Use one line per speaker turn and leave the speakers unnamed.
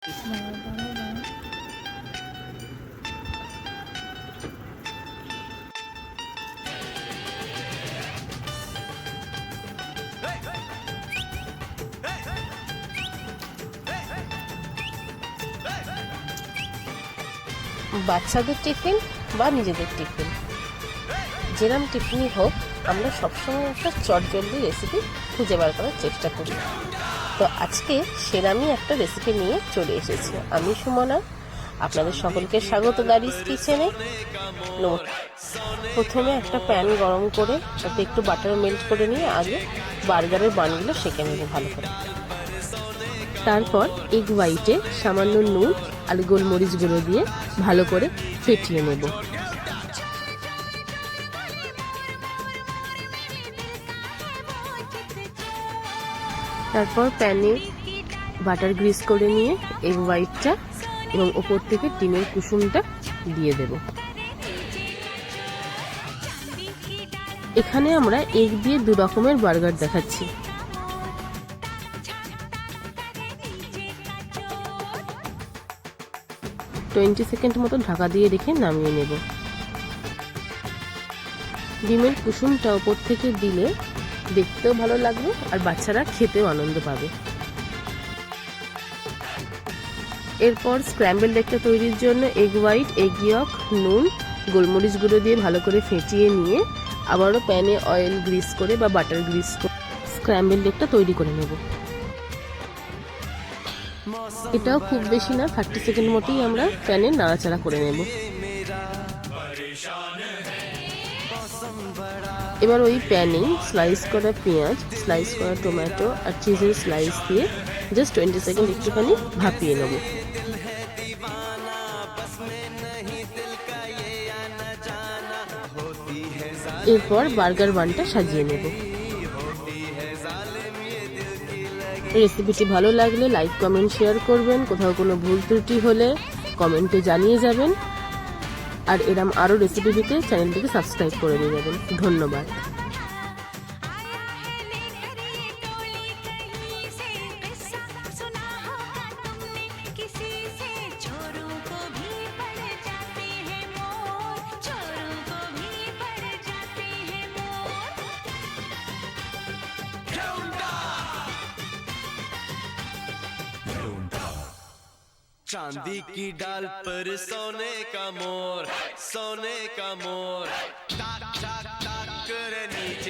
বাচ্চাদের টিফিন বা নিজেদের টিফিন, যেরকম টিফিনই হোক, আমরা সবসময় একটা চটজলদি রেসিপি খুঁজে বার করার চেষ্টা করি। তো আজকে সেরামই একটা রেসিপি নিয়ে চলে এসেছি। আমি সুমনা, আপনাদের সকলকে স্বাগত দারিস কিচেনে। প্রথমে একটা প্যান গরম করে তাতে একটু বাটার মেল্ট করে নিয়ে আগে বার্গারের বানগুলো সেঁকে নেব ভালো করে। তারপর এগ হোয়াইটে সামান্য নুন আর গোলমরিচ গুঁড়ো দিয়ে ভালো করে ফেটিয়ে নেব। তারপর প্যানে বাটার গ্রিস করে নিয়ে এগ হোয়াইটটা এবং ওপর থেকে ডিমের কুসুমটা দিয়ে দেব। এখানে আমরা এগ দিয়ে দু রকমের বার্গার দেখাচ্ছি। 20 সেকেন্ড মতো ঢাকা দিয়ে রেখে নামিয়ে নেব। ডিমের কুসুমটা ওপর থেকে দিলে দেখতেও ভালো লাগবে আর বাচ্চারা খেতেও আনন্দ পাবে। এরপর স্ক্র্যাম্বল এগটা তৈরির জন্য এগ হোয়াইট, এগ ইয়ক, নুন, গোলমরিচ গুঁড়ো দিয়ে ভালো করে ফেটিয়ে নিয়ে আবারও প্যানে অয়েল গ্রিস করে বা বাটার গ্রিস করে স্ক্র্যাম্বল এগটা তৈরি করে নেব। এটাও খুব বেশি না, 30 সেকেন্ড মতোই আমরা প্যানে নাড়াচাড়া করে নেব। এবার ওই প্যানে স্লাইস করা পেঁয়াজ, স্লাইস করা টমেটো আর চিজের স্লাইস দিয়ে জাস্ট 20 সেকেন্ড একটুখানি ভাপিয়ে নেব। এরপর বার্গার বানটা সাজিয়ে নেব। রেসিপিটি ভালো লাগলে লাইক, কমেন্ট, শেয়ার করবেন। কোথাও কোনো ভুল ত্রুটি হলে কমেন্টে জানিয়ে যাবেন। আর এরম আরও রেসিপি দিতে চ্যানেলটিকে সাবস্ক্রাইব করে দিয়ে যাবেন। ধন্যবাদ।
चांदी की डाल पर सोने का मोर, सोने का मोर, टाक टाक टाक करे नीचे।